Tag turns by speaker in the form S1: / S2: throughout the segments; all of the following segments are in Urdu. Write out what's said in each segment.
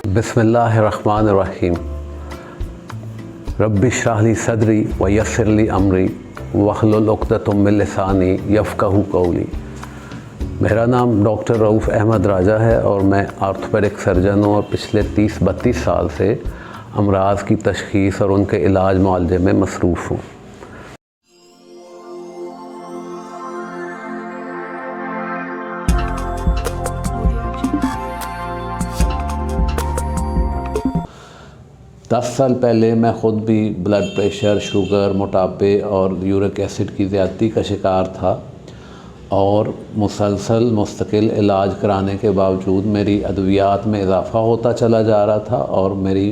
S1: بسم اللہ الرحمن الرحیم۔ رب اشرح لی صدری ویسر لی امری واحلل عقدۃ من لسانی یفقہوا قولی۔ میرا نام ڈاکٹر رؤف احمد راجہ ہے اور میں آرتھوپیڈک سرجن ہوں اور پچھلے 30-32 سال سے امراض کی تشخیص اور ان کے علاج معالجے میں مصروف ہوں۔ دس سال پہلے میں خود بھی بلڈ پریشر، شوگر، موٹاپے اور یورک ایسڈ کی زیادتی کا شکار تھا اور مسلسل مستقل علاج کرانے کے باوجود میری ادویات میں اضافہ ہوتا چلا جا رہا تھا اور میری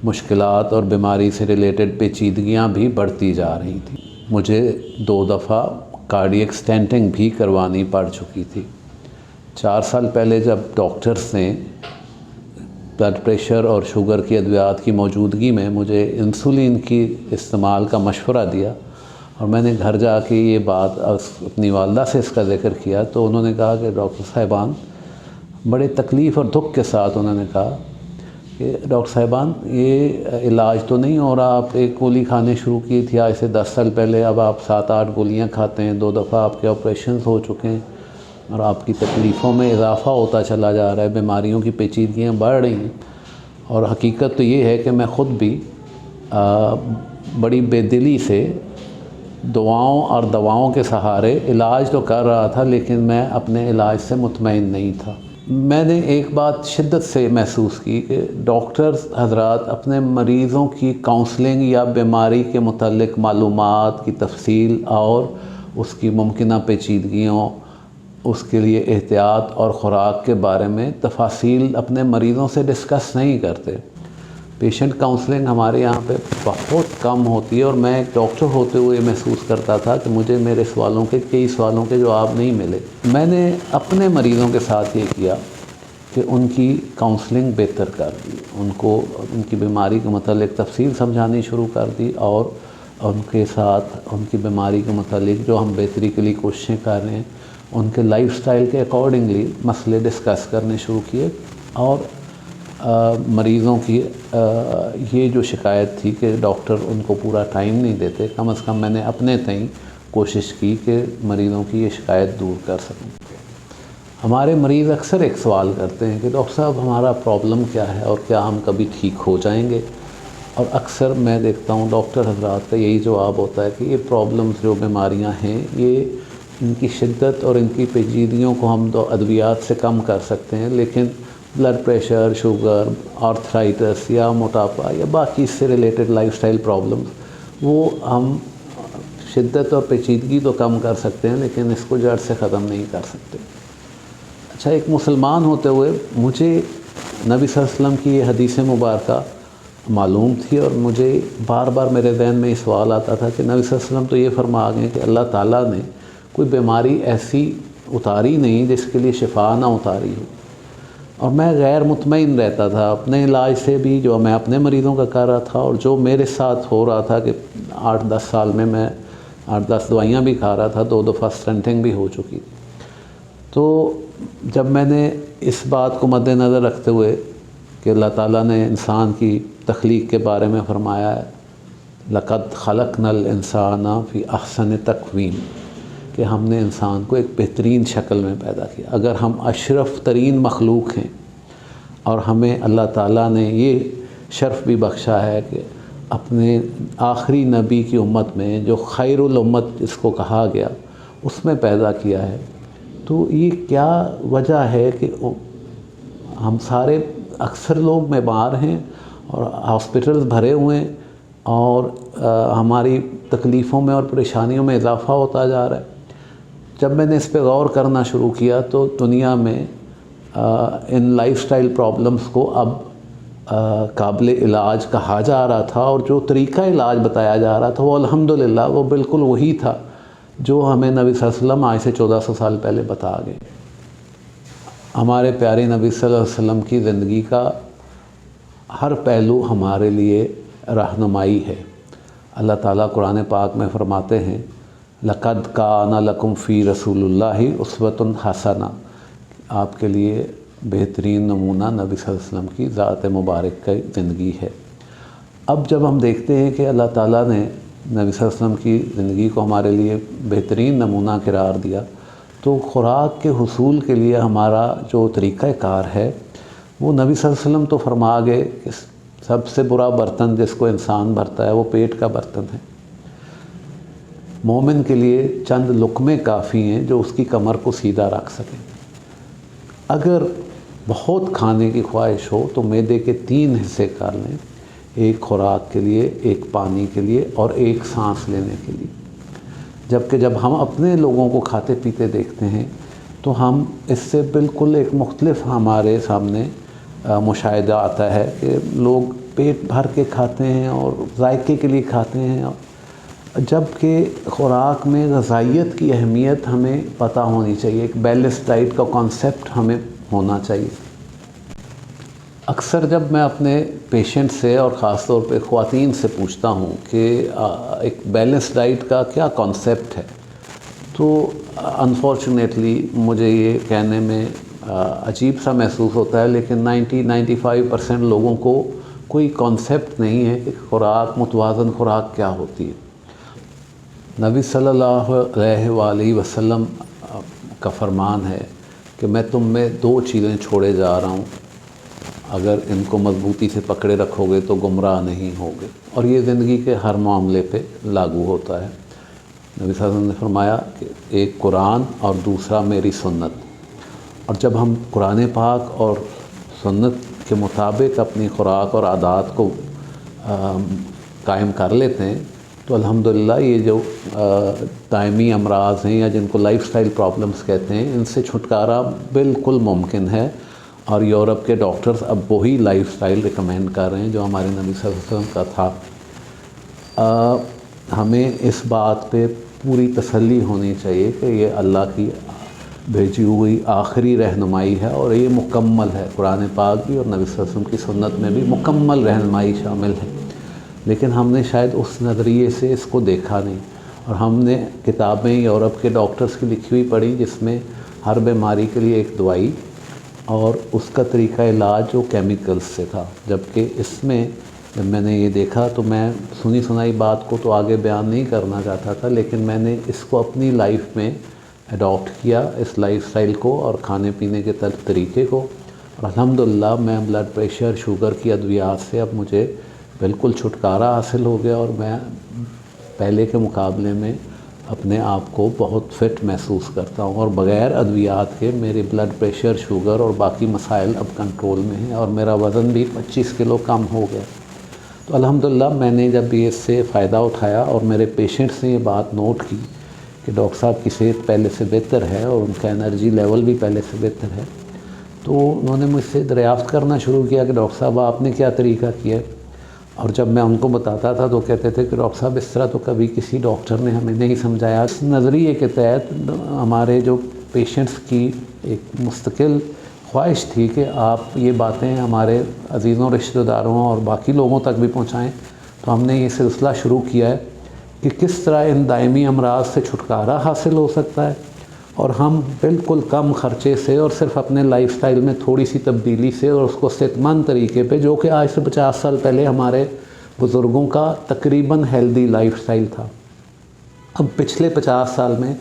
S1: مشکلات اور بیماری سے ریلیٹڈ پیچیدگیاں بھی بڑھتی جا رہی تھیں۔ مجھے 2 دفعہ کارڈیک سٹینٹنگ بھی کروانی پڑ چکی تھی۔ 4 سال پہلے جب ڈاکٹرز نے بلڈ پریشر اور شوگر کی ادویات کی موجودگی میں مجھے انسولین کی استعمال کا مشورہ دیا اور میں نے گھر جا کے یہ بات اپنی والدہ سے اس کا ذکر کیا تو انہوں نے کہا کہ ڈاکٹر صاحبان، بڑے تکلیف اور دکھ کے ساتھ انہوں نے کہا کہ ڈاکٹر صاحبان یہ علاج تو نہیں ہو رہا، آپ ایک گولی کھانے شروع کی تھی آج سے 10 سال پہلے، اب آپ 7-8 گولیاں کھاتے ہیں، 2 دفعہ آپ کے آپریشنز ہو چکے ہیں اور آپ کی تکلیفوں میں اضافہ ہوتا چلا جا رہا ہے، بیماریوں کی پیچیدگیاں بڑھ رہی ہیں۔ اور حقیقت تو یہ ہے کہ میں خود بھی بڑی بے دلی سے دعاؤں اور دواؤں کے سہارے علاج تو کر رہا تھا لیکن میں اپنے علاج سے مطمئن نہیں تھا۔ میں نے ایک بات شدت سے محسوس کی کہ ڈاکٹرز حضرات اپنے مریضوں کی کاؤنسلنگ یا بیماری کے متعلق معلومات کی تفصیل اور اس کی ممکنہ پیچیدگیوں، اس کے لیے احتیاط اور خوراک کے بارے میں تفاصیل اپنے مریضوں سے ڈسکس نہیں کرتے۔ پیشنٹ کاؤنسلنگ ہمارے یہاں پہ بہت کم ہوتی ہے اور میں ایک ڈاکٹر ہوتے ہوئے محسوس کرتا تھا کہ مجھے میرے کئی سوالوں کے جواب نہیں ملے۔ میں نے اپنے مریضوں کے ساتھ یہ کیا کہ ان کی کاؤنسلنگ بہتر کر دی، ان کو ان کی بیماری کے متعلق تفصیل سمجھانی شروع کر دی اور ان کے ساتھ ان کی بیماری کے متعلق جو ہم بہتری کے لیے کوششیں کر رہے ہیں ان کے لائف سٹائل کے اکارڈنگلی مسئلے ڈسکس کرنے شروع کیے۔ اور مریضوں کی یہ جو شکایت تھی کہ ڈاکٹر ان کو پورا ٹائم نہیں دیتے، کم از کم میں نے اپنے تئیں کوشش کی کہ مریضوں کی یہ شکایت دور کر سکوں۔ ہمارے مریض اکثر ایک سوال کرتے ہیں کہ ڈاکٹر صاحب ہمارا پرابلم کیا ہے اور کیا ہم کبھی ٹھیک ہو جائیں گے؟ اور اکثر میں دیکھتا ہوں ڈاکٹر حضرات کا یہی جواب ہوتا ہے کہ یہ پرابلمز جو بیماریاں ہیں یہ ان کی شدت اور ان کی پیچیدگیوں کو ہم ادویات سے کم کر سکتے ہیں، لیکن بلڈ پریشر، شوگر، آرتھرائٹس یا موٹاپا یا باقی اس سے ریلیٹڈ لائف سٹائل پرابلمز وہ ہم شدت اور پیچیدگی تو کم کر سکتے ہیں لیکن اس کو جڑ سے ختم نہیں کر سکتے۔ اچھا، ایک مسلمان ہوتے ہوئے مجھے نبی صلی اللہ علیہ وسلم کی یہ حدیث مبارکہ معلوم تھی اور مجھے بار بار میرے ذہن میں یہ سوال آتا تھا کہ نبی صلی اللہ علیہ وسلم تو یہ فرما گئے کہ اللہ تعالیٰ نے کوئی بیماری ایسی اتاری نہیں جس کے لیے شفا نہ اتاری ہو، اور میں غیر مطمئن رہتا تھا اپنے علاج سے بھی جو میں اپنے مریضوں کا کر رہا تھا اور جو میرے ساتھ ہو رہا تھا کہ 8-10 سال میں 8-10 دوائیاں بھی کھا رہا تھا، 2 دفعہ سٹنٹنگ بھی ہو چکی تھی۔ تو جب میں نے اس بات کو مد نظر رکھتے ہوئے کہ اللہ تعالیٰ نے انسان کی تخلیق کے بارے میں فرمایا ہے لَقَدْ خَلَقْنَا الْإِنسَانَ فِي أَحْسَنِ تَقْوِيمٍ، کہ ہم نے انسان کو ایک بہترین شکل میں پیدا کیا۔ اگر ہم اشرف ترین مخلوق ہیں اور ہمیں اللہ تعالیٰ نے یہ شرف بھی بخشا ہے کہ اپنے آخری نبی کی امت میں جو خیر الامت جس کو کہا گیا اس میں پیدا کیا ہے، تو یہ کیا وجہ ہے کہ ہم سارے اکثر لوگ بیمار ہیں اور ہاسپٹلز بھرے ہوئے ہیں اور ہماری تکلیفوں میں اور پریشانیوں میں اضافہ ہوتا جا رہا ہے۔ جب میں نے اس پہ غور کرنا شروع کیا تو دنیا میں ان لائف سٹائل پرابلمز کو اب قابل علاج کہا جا رہا تھا اور جو طریقہ علاج بتایا جا رہا تھا وہ الحمدللہ وہ بالکل وہی تھا جو ہمیں نبی صلی اللہ علیہ وسلم آج سے 1400 سال پہلے بتا گئے۔ ہمارے پیارے نبی صلی اللہ علیہ وسلم کی زندگی کا ہر پہلو ہمارے لیے رہنمائی ہے۔ اللہ تعالیٰ قرآن پاک میں فرماتے ہیں لَقَدْ كَانَ لَكُمْ فِي رَسُولِ اللَّهِ أُسْوَةٌ حَسَنَةٌ، آپ کے لیے بہترین نمونہ نبی صلی اللہ علیہ وسلم کی ذات مبارک کی زندگی ہے۔ اب جب ہم دیکھتے ہیں کہ اللہ تعالیٰ نے نبی صلی اللہ علیہ وسلم کی زندگی کو ہمارے لیے بہترین نمونہ قرار دیا، تو خوراک کے حصول کے لیے ہمارا جو طریقہ کار ہے وہ نبی صلی اللہ علیہ وسلم تو فرما گئے کہ سب سے برا برتن جس کو انسان بھرتا ہے وہ پیٹ کا برتن ہے۔ مومن کے لیے چند لقمے کافی ہیں جو اس کی کمر کو سیدھا رکھ سکیں۔ اگر بہت کھانے کی خواہش ہو تو معدے کے 3 حصے کر لیں، ایک خوراک کے لیے، ایک پانی کے لیے اور ایک سانس لینے کے لیے۔ جبکہ جب ہم اپنے لوگوں کو کھاتے پیتے دیکھتے ہیں تو ہم اس سے بالکل ایک مختلف ہمارے سامنے مشاہدہ آتا ہے کہ لوگ پیٹ بھر کے کھاتے ہیں اور ذائقے کے لیے کھاتے ہیں، جبکہ خوراک میں غذائیت کی اہمیت ہمیں پتہ ہونی چاہیے، ایک بیلنس ڈائٹ کا کانسیپٹ ہمیں ہونا چاہیے۔ اکثر جب میں اپنے پیشنٹ سے اور خاص طور پہ خواتین سے پوچھتا ہوں کہ ایک بیلنس ڈائٹ کا کیا کانسیپٹ ہے، تو انفارچونیٹلی مجھے یہ کہنے میں عجیب سا محسوس ہوتا ہے، لیکن 95% لوگوں کو کوئی کانسیپٹ نہیں ہے کہ خوراک، متوازن خوراک کیا ہوتی ہے۔ نبی صلی اللہ علیہ وآلہ وسلم کا فرمان ہے کہ میں تم میں 2 چیزیں چھوڑے جا رہا ہوں، اگر ان کو مضبوطی سے پکڑے رکھو گے تو گمراہ نہیں ہوگے، اور یہ زندگی کے ہر معاملے پہ لاگو ہوتا ہے۔ نبی صلی اللہ علیہ وسلم نے فرمایا کہ ایک قرآن اور دوسرا میری سنت، اور جب ہم قرآن پاک اور سنت کے مطابق اپنی خوراک اور عادات کو قائم کر لیتے ہیں تو الحمدللہ یہ جو دائمی امراض ہیں یا جن کو لائف سٹائل پرابلمز کہتے ہیں، ان سے چھٹکارا بالکل ممکن ہے، اور یورپ کے ڈاکٹرز اب وہی لائف سٹائل ریکمینڈ کر رہے ہیں جو ہمارے نبی صلی اللہ علیہ وسلم کا تھا۔ ہمیں اس بات پہ پوری تسلی ہونی چاہیے کہ یہ اللہ کی بھیجی ہوئی آخری رہنمائی ہے اور یہ مکمل ہے۔ قرآن پاک بھی اور نبی صلی اللہ علیہ وسلم کی سنت میں بھی مکمل رہنمائی شامل ہے، لیکن ہم نے شاید اس نظریے سے اس کو دیکھا نہیں، اور ہم نے کتابیں یورپ کے ڈاکٹرز کی لکھی ہوئی پڑھی جس میں ہر بیماری کے لیے ایک دوائی اور اس کا طریقہ علاج جو کیمیکلز سے تھا، جبکہ اس میں جب میں نے یہ دیکھا تو میں سنی سنائی بات کو تو آگے بیان نہیں کرنا چاہتا تھا، لیکن میں نے اس کو اپنی لائف میں اڈاپٹ کیا، اس لائف سٹائل کو اور کھانے پینے کے طریقے کو، اور الحمدللہ میں بلڈ پریشر، شوگر کی ادویات سے اب مجھے بالکل چھٹکارا حاصل ہو گیا، اور میں پہلے کے مقابلے میں اپنے آپ کو بہت فٹ محسوس کرتا ہوں، اور بغیر ادویات کے میرے بلڈ پریشر، شوگر اور باقی مسائل اب کنٹرول میں ہیں، اور میرا وزن بھی 25 کلو کم ہو گیا۔ تو الحمدللہ میں نے جب یہ اس سے فائدہ اٹھایا اور میرے پیشنٹس نے یہ بات نوٹ کی کہ ڈاکٹر صاحب کی صحت پہلے سے بہتر ہے اور ان کا انرجی لیول بھی پہلے سے بہتر ہے، تو انہوں نے مجھ سے دریافت کرنا شروع کیا کہ ڈاکٹر صاحب آپ نے کیا طریقہ کیا ہے، اور جب میں ان کو بتاتا تھا تو کہتے تھے کہ ڈاکٹر صاحب اس طرح تو کبھی کسی ڈاکٹر نے ہمیں نہیں سمجھایا۔ اس نظریے کے تحت ہمارے جو پیشنٹس کی ایک مستقل خواہش تھی کہ آپ یہ باتیں ہمارے عزیزوں، رشتہ داروں اور باقی لوگوں تک بھی پہنچائیں، تو ہم نے یہ سلسلہ شروع کیا ہے کہ کس طرح ان دائمی امراض سے چھٹکارا حاصل ہو سکتا ہے، اور ہم بالکل کم خرچے سے اور صرف اپنے لائف سٹائل میں تھوڑی سی تبدیلی سے اور اس کو صحت مند طریقے پہ، جو کہ آج سے 50 سال پہلے ہمارے بزرگوں کا تقریباً ہیلدی لائف سٹائل تھا، اب پچھلے 50 سال میں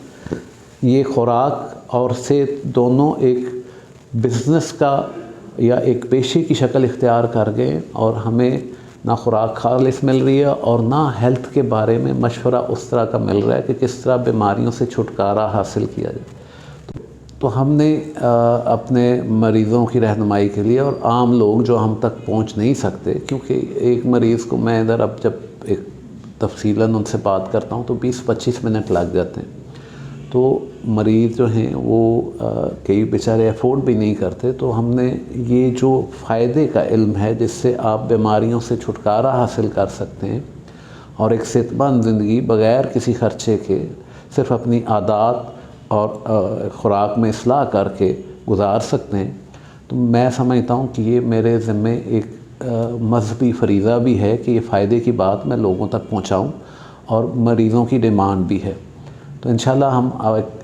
S1: یہ خوراک اور صحت دونوں ایک بزنس کا یا ایک پیشے کی شکل اختیار کر گئے، اور ہمیں نہ خوراک خالص مل رہی ہے اور نہ ہیلتھ کے بارے میں مشورہ اس طرح کا مل رہا ہے کہ کس طرح بیماریوں سے چھٹکارا حاصل کیا جائے۔ تو ہم نے اپنے مریضوں کی رہنمائی کے لیے، اور عام لوگ جو ہم تک پہنچ نہیں سکتے، کیونکہ ایک مریض کو میں ادھر اب جب ایک تفصیلاً ان سے بات کرتا ہوں تو 20-25 منٹ لگ جاتے ہیں، تو مریض جو ہیں وہ کئی بیچارے افورڈ بھی نہیں کرتے، تو ہم نے یہ جو فائدے کا علم ہے جس سے آپ بیماریوں سے چھٹکارا حاصل کر سکتے ہیں اور ایک صحت مند زندگی بغیر کسی خرچے کے صرف اپنی عادات اور خوراک میں اصلاح کر کے گزار سکتے ہیں، تو میں سمجھتا ہوں کہ یہ میرے ذمے ایک مذہبی فریضہ بھی ہے کہ یہ فائدے کی بات میں لوگوں تک پہنچاؤں، اور مریضوں کی ڈیمانڈ بھی ہے۔ تو انشاءاللہ ہم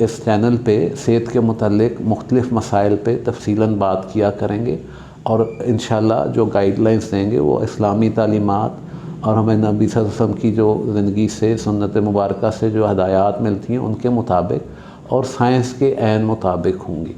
S1: اس چینل پہ صحت کے متعلق مختلف مسائل پہ تفصیلاً بات کیا کریں گے، اور انشاءاللہ جو گائیڈ لائنس دیں گے وہ اسلامی تعلیمات اور ہمیں نبی صلی اللہ علیہ وسلم کی جو زندگی سے سنت مبارکہ سے جو ہدایات ملتی ہیں ان کے مطابق اور سائنس کے عین مطابق ہوں گی۔